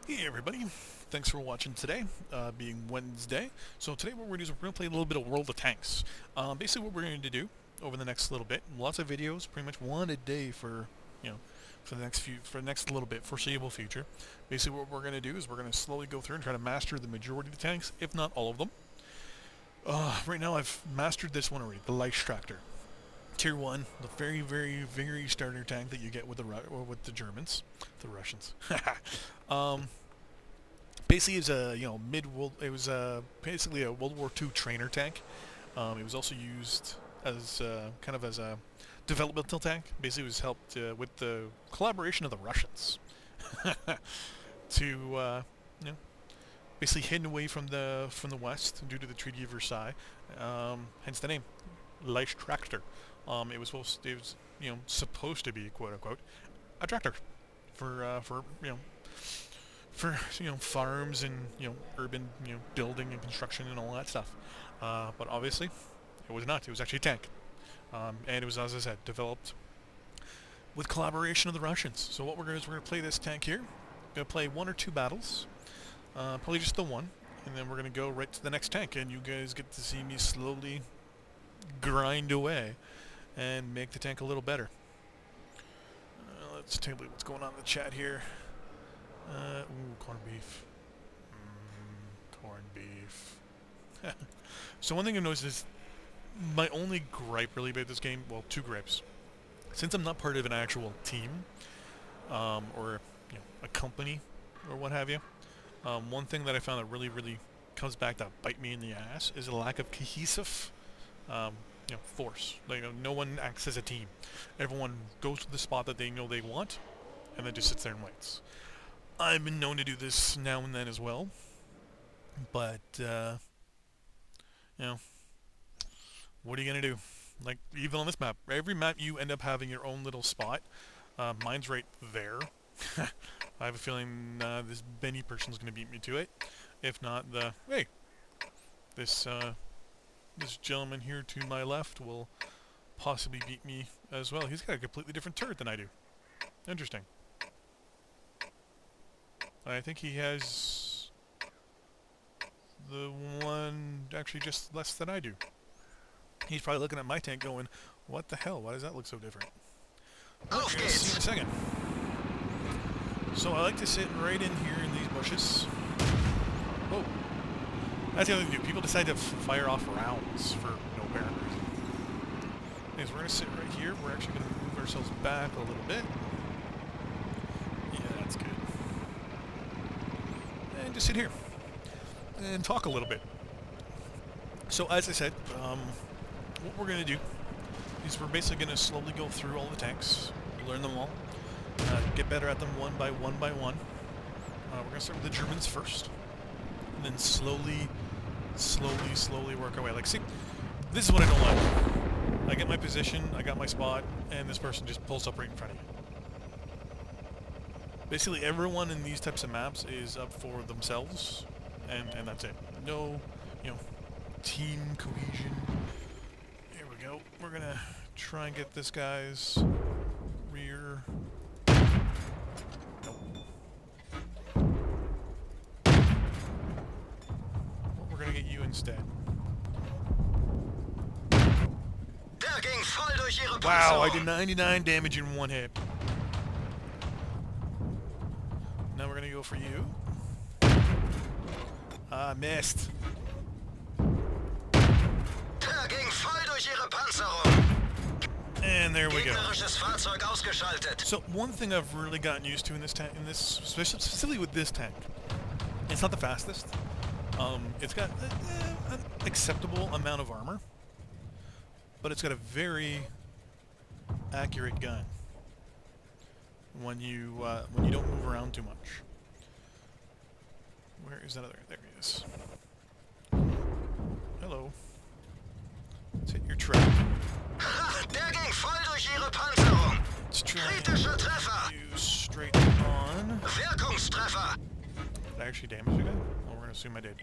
Hey everybody, thanks for watching today, being Wednesday. So today what we're going to do is we're going to play a little bit of World of Tanks. Basically what we're going to do over the next little bit, lots of videos, pretty much one a day for, for the next little bit, foreseeable future. Basically what we're going to do is we're going to slowly go through and try to master the majority of the tanks, if not all of them. Right now I've mastered this one already, the Leichtraktor. Tier 1, the very, very, very starter tank that you get with the Germans, the Russians. Basically, it was a basically a World War II trainer tank. It was also used as kind of as a developmental tank. Basically, it was helped with the collaboration of the Russians to basically hidden away from the West due to the Treaty of Versailles. Hence the name, Leichtraktor. It was supposed to be, quote unquote, a tractor for farms and urban building and construction and all that stuff. But obviously, it was not. It was actually a tank, and it was, as I said, developed with collaboration of the Russians. So what we're going to do is we're going to play this tank here. We're going to play one or two battles, probably just the one, and then we're going to go right to the next tank, and you guys get to see me slowly grind away and make the tank a little better. Let's take a look at what's going on in the chat here. Corned beef. Corned beef. So one thing I've noticed is my only gripe really about this game, well, two gripes. Since I'm not part of an actual team, or a company, or what have you, one thing that I found that really, really comes back to bite me in the ass is a lack of cohesive force. No one acts as a team. Everyone goes to the spot that they know they want, and then just sits there and waits. I've been known to do this now and then as well, but what are you gonna do? Like, even on this map, every map you end up having your own little spot. Mine's right there. I have a feeling this Benny person's gonna beat me to it. If not, this gentleman here to my left will possibly beat me as well. He's got a completely different turret than I do. Interesting. I think he has the one actually just less than I do. He's probably looking at my tank going, what the hell? Why does that look so different? Well, we're gonna see in a second. So I like to sit right in here in these bushes. Whoa. That's the other thing to do. People decide to fire off rounds for no apparent reason. Anyways, we're going to sit right here. We're actually going to move ourselves back a little bit. Yeah, that's good. And just sit here. And talk a little bit. So, as I said, what we're going to do is we're basically going to slowly go through all the tanks, learn them all, get better at them one by one by one. We're going to start with the Germans first, and then slowly work our way. Like, see, this is what I don't like. I get my position, I got my spot, and this person just pulls up right in front of you. Basically, everyone in these types of maps is up for themselves, and that's it. No, team cohesion. Here we go. We're gonna try and get this guy's rear. We're gonna get you instead. Wow, I did 99 damage in one hit. Now we're gonna go for you. Ah, missed. And there we go. So one thing I've really gotten used to in this tank, specifically with this tank, it's not the fastest. It's got an acceptable amount of armor, but it's got a very accurate gun when you don't move around too much. Where is that other? There he is. Hello. Let's hit your trap. Let's try you straight on. Did I actually damage the guy? Well, we're gonna assume I did.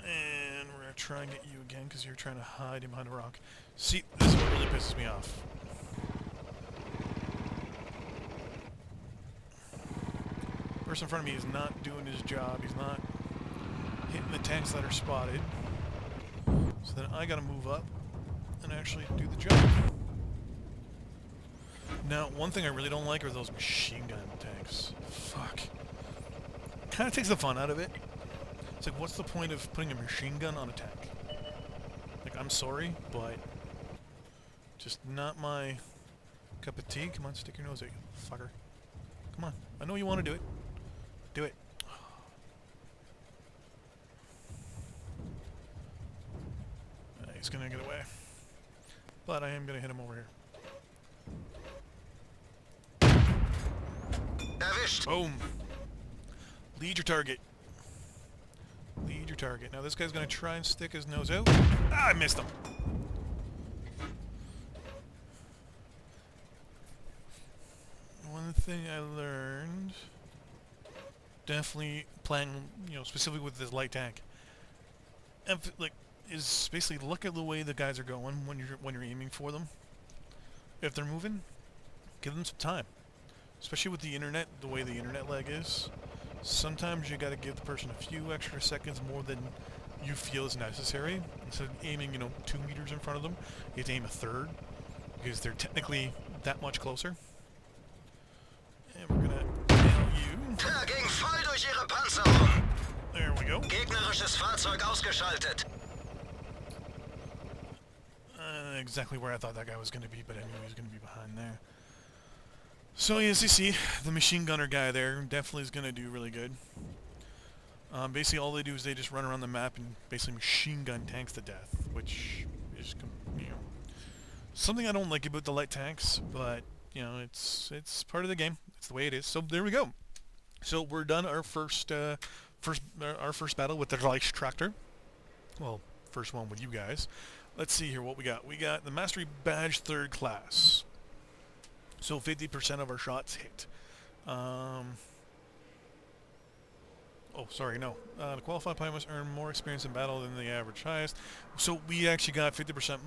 And we're gonna try and get you again because you're trying to hide him behind a rock. See, this is what really pisses me off. person in front of me is not doing his job. He's not hitting the tanks that are spotted. So then I gotta move up and actually do the job. Now, one thing I really don't like are those machine gun tanks. Fuck. Kind of takes the fun out of it. It's like, what's the point of putting a machine gun on a tank? Like, I'm sorry, but just not my cup of tea. Come on, stick your nose out, you fucker. Come on. I know you want to do it. Do it. He's gonna get away. But I am gonna hit him over here. Erwischt. Boom. Lead your target. Lead your target. Now this guy's gonna try and stick his nose out. Ah, I missed him. One thing I learned, definitely playing, specifically with this light tank, is basically look at the way the guys are going when you're aiming for them. If they're moving, give them some time. Especially with the internet, the way the internet lag is. Sometimes you gotta give the person a few extra seconds more than you feel is necessary. Instead of aiming, 2 meters in front of them, you have to aim a third, because they're technically that much closer. And we're gonna nail you. Er ging voll durch ihre Panzerung. There we go. Gegnerisches Fahrzeug ausgeschaltet. Exactly where I thought that guy was gonna be, but I knew he was gonna be behind there. So as you see, the machine gunner guy there definitely is going to do really good. Basically all they do is they just run around the map and basically machine gun tanks to death, which is, something I don't like about the light tanks, but, it's part of the game. It's the way it is. So there we go. So we're done our first battle with the Reichstraktor. Well, first one with you guys. Let's see here what we got. We got the Mastery Badge 3rd class. So 50% of our shots hit. Oh, sorry, no. The qualified pilot must earn more experience in battle than the average highest. So we actually got 50%.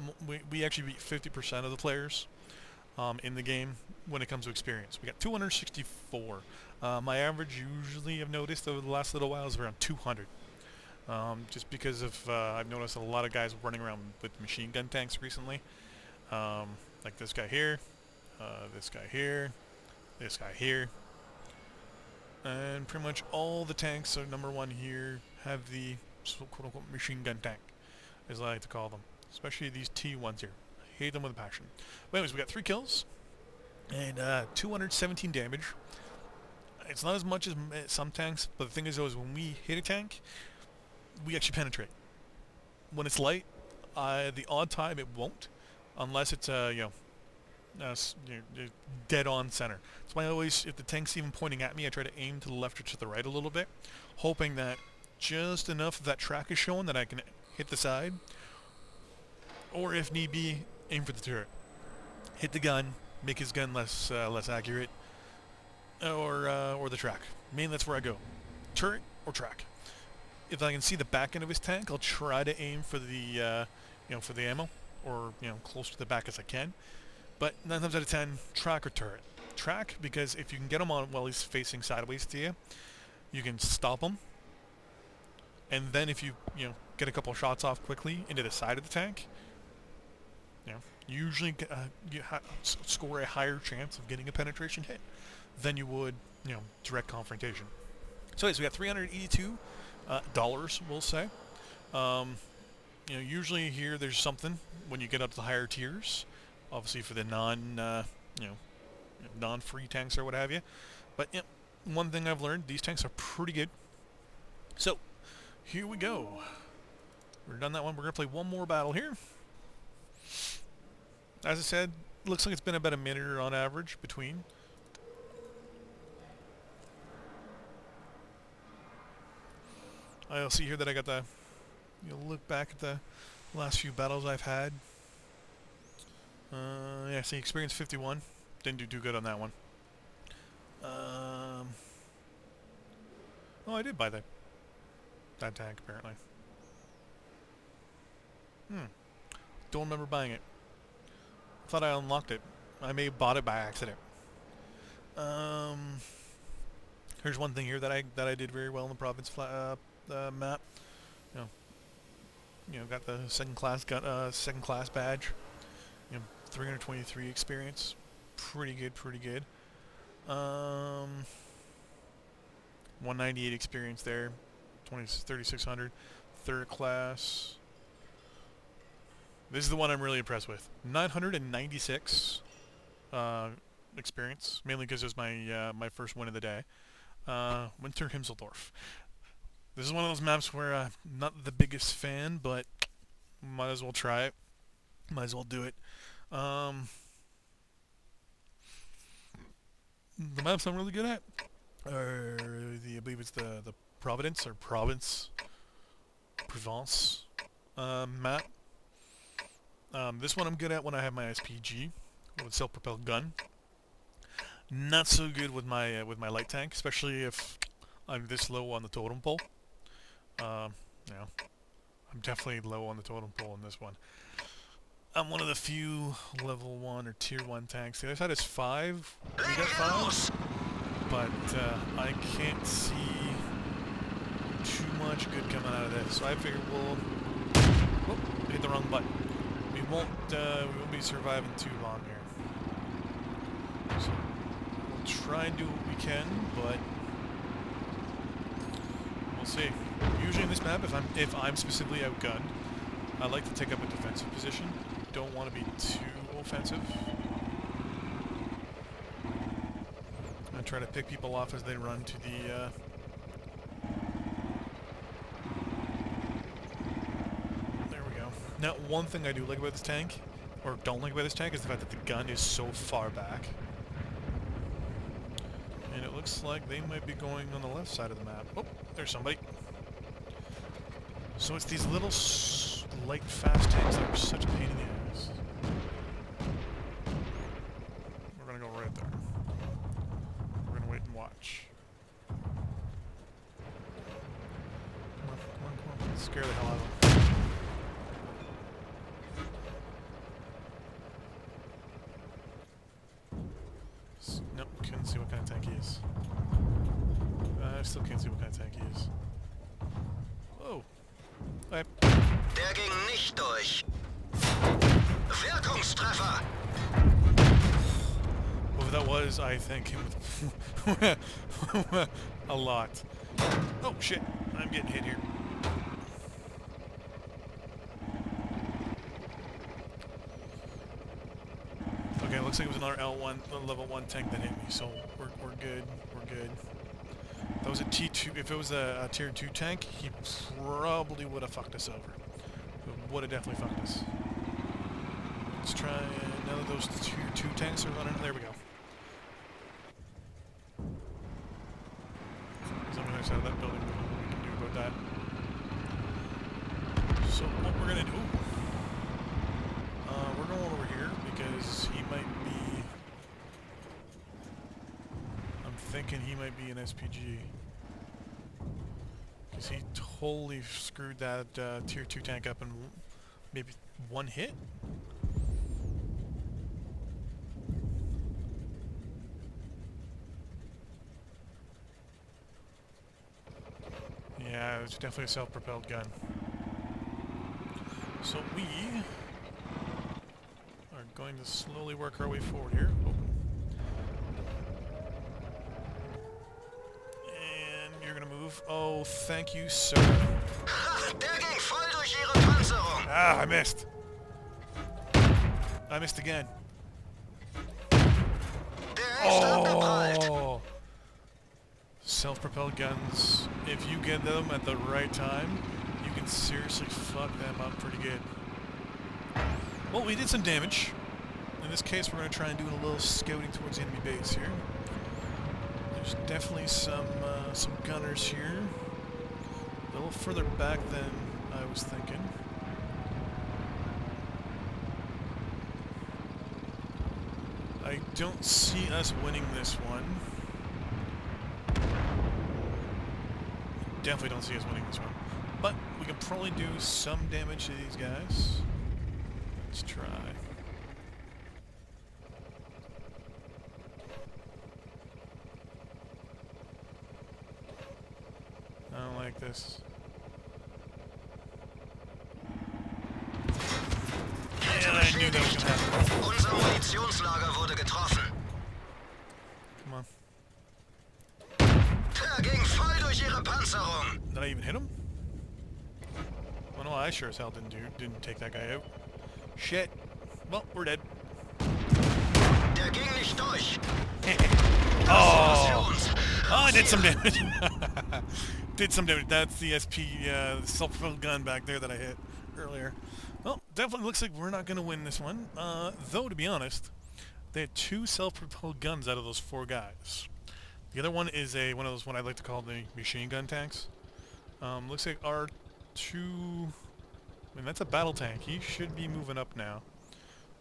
We actually beat 50% of the players in the game when it comes to experience. We got 264. My average, usually, I've noticed over the last little while, is around 200. Just because of I've noticed a lot of guys running around with machine gun tanks recently, like this guy here. This guy here, this guy here, and pretty much all the tanks, so number 1 here, have the quote-unquote machine gun tank, as I like to call them, especially these T1s here. I hate them with a passion. But anyways, we got 3 kills, and 217 damage. It's not as much as some tanks, but the thing is, though, is when we hit a tank, we actually penetrate. When it's light, the odd time it won't, unless it's, you're dead on center. That's why I always, if the tank's even pointing at me, I try to aim to the left or to the right a little bit, hoping that just enough of that track is shown that I can hit the side, or if need be, aim for the turret. Hit the gun, make his gun less accurate, or the track. Mainly that's where I go. Turret or track. If I can see the back end of his tank, I'll try to aim for the for the ammo, or close to the back as I can. But 9 times out of 10, track or turret. Track, because if you can get him on while he's facing sideways to you, you can stop him. And then if you get a couple shots off quickly into the side of the tank, usually you score a higher chance of getting a penetration hit than you would direct confrontation. So anyways, we got $382, we'll say. Usually here there's something when you get up to the higher tiers. Obviously for the non-free tanks or what have you. But one thing I've learned, these tanks are pretty good. So, here we go. We're done that one. We're going to play one more battle here. As I said, looks like it's been about a minute on average between. I'll see here that I got the... look back at the last few battles I've had. Yeah, see, experience 51. Didn't do too good on that one. Oh, I did buy that tank, apparently. Don't remember buying it. I thought I unlocked it. I may have bought it by accident. Here's one thing here that I did very well in the province map. You know, got the second class badge. 323 experience, pretty good, pretty good. 198 experience there, 3600. Third class. This is the one I'm really impressed with. 996 experience, mainly because it was my first win of the day. Winter Himseldorf. This is one of those maps where I'm not the biggest fan, but might as well try it. Might as well do it. The maps I'm really good at are I believe it's the Provence map. This one I'm good at when I have my SPG with self-propelled gun. Not so good with my light tank, especially if I'm this low on the totem pole. I'm definitely low on the totem pole in this one. I'm one of the few level 1 or tier 1 tanks. The other side is 5. We got 5. But I can't see too much good coming out of this. So I figured we'll... Whoop, hit the wrong button. We won't be surviving too long here. So we'll try and do what we can, but we'll see. Usually in this map, if I'm specifically outgunned, I like to take up a defensive position. Don't want to be too offensive. I try to pick people off as they run to the there we go. Now, one thing I do like about this tank, or don't like about this tank, is the fact that the gun is so far back. And it looks like they might be going on the left side of the map. Oh, there's somebody. So it's these little light, fast tanks that are such a pain in the ass. We're gonna go right there. We're gonna wait and watch. Come on, come on, come on. Scare the hell out of them. Nope, couldn't see what kind of tank he is. I still can't see what kind of tank he is. Whoa. Okay. Der ging nicht durch. Wirkungstreffer. Whoever that was, I thank him a lot. Oh shit, I'm getting hit here. Okay, looks like it was another level 1 tank that hit me, so we're good, we're good. That was a T2. If it was a tier 2 tank, he probably would have fucked us over. Would have definitely fucked us. Let's try, now that those tier 2 tanks are running, there we go. There's on the other side of that building, what we can do about that. So what we're gonna do, we're going over here because he might be, I'm thinking he might be an SPG. Because he totally screwed that tier 2 tank up in maybe one hit? Yeah, it's definitely a self-propelled gun. So we are going to slowly work our way forward here. Oh. And you're gonna move. Oh, thank you, sir. Ha, der ging voll durch ihre Panzerung. Ah, I missed. I missed again. Der ist abgeprallt. Oh! Self-propelled guns, if you get them at the right time, you can seriously fuck them up pretty good. Well, we did some damage. In this case, we're going to try and do a little scouting towards the enemy base here. There's definitely some gunners here. A little further back than I was thinking. I don't see us winning this one. Definitely don't see us winning this one. But we can probably do some damage to these guys. Let's try. this. Kette Yeah, I knew that was beschädigt. gonna happen. Unser Munitionslager wurde getroffen. Come on. Der ging voll durch ihre Panzerung. Did I even hit him? Well, no, I sure as hell didn't take that guy out. Shit. Well, we're dead. Der ging nicht durch. Oh! Oh, I did some damage. Did some damage. That's the SP, self-propelled gun back there that I hit earlier. Well, definitely looks like we're not going to win this one. Though, to be honest, they had 2 self-propelled guns out of those 4 guys. The other one is one of those, what I like to call the machine gun tanks. Looks like R2... I mean, that's a battle tank. He should be moving up now.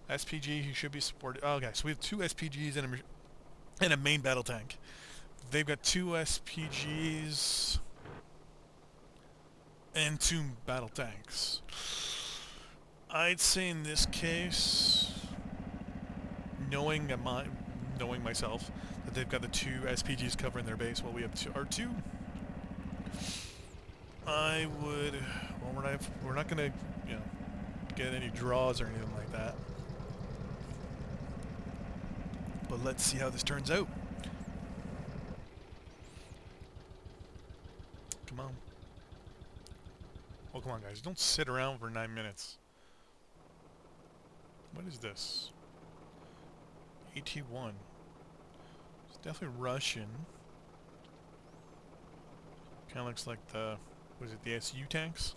SPG, he should be supported. Oh, okay, so we have 2 SPGs and a main battle tank. They've got 2 SPGs and 2 battle tanks. I'd say in this case, knowing myself, that they've got the 2 SPGs covering their base while we have R2. I would. Well, we're not gonna, get any draws or anything like that. But let's see how this turns out. Come on. Oh, come on, guys. Don't sit around for 9 minutes. What is this? ET1. It's definitely Russian. Kind of looks like the... Was it the SU tanks?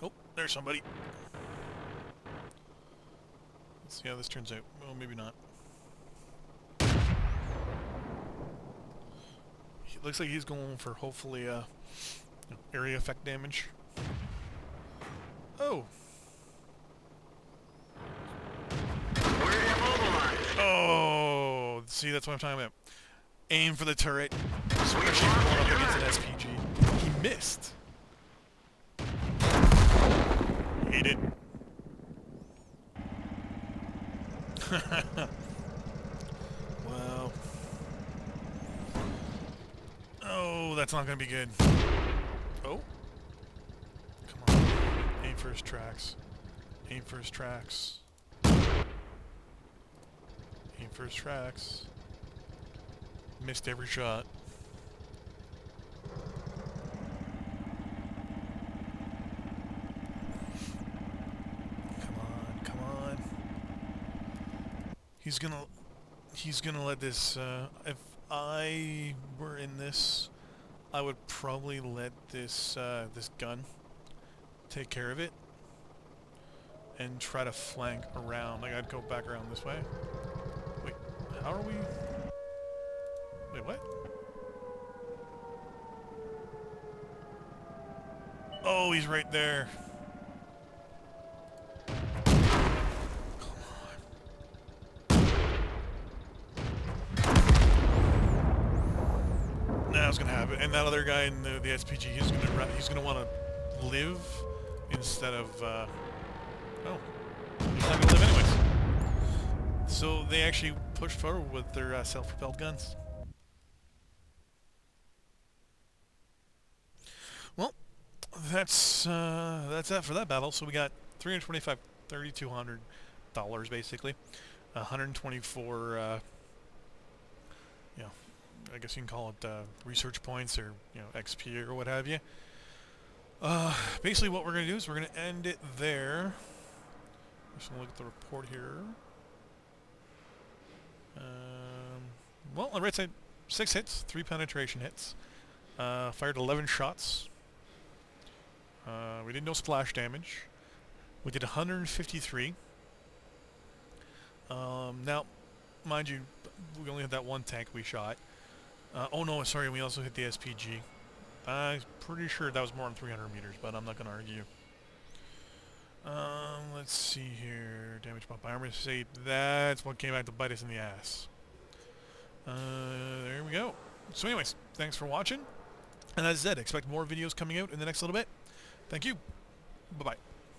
Oh, there's somebody. Let's see how this turns out. Well, maybe not. It looks like he's going for hopefully area effect damage. Oh. Oh. See, that's what I'm talking about. Aim for the turret. Especially going up against an SPG. He missed. He didn't. Well. Oh, that's not going to be good. Oh. Come on. Aim for his tracks. Aim for his tracks. Aim for his tracks. Missed every shot. Come on, come on. He's gonna let this, if I were in this, I would probably let this, this gun take care of it and try to flank around. Like, I'd go back around this way. Wait, how are we? Wait, what? Oh, he's right there. Now it's gonna happen, and that other guy in the SPG, he's gonna want to live instead of oh, he's not gonna live anyways. So they actually pushed forward with their self-propelled guns. Well, that's that for that battle. So we got $325,200 basically, 124. I guess you can call it research points or XP or what have you. Basically, what we're gonna do is we're gonna end it there. Just gonna look at the report here. Well, on the right side, 6 hits, 3 penetration hits. Fired 11 shots. We did no splash damage. We did 153. Now, mind you, we only had that one tank we shot. Oh no, sorry, we also hit the SPG. I'm pretty sure that was more than 300 meters, but I'm not going to argue. Let's see here. Damage bump by armor. Say that's what came back to bite us in the ass. There we go. So anyways, thanks for watching. And as I said, expect more videos coming out in the next little bit. Thank you. Bye-bye.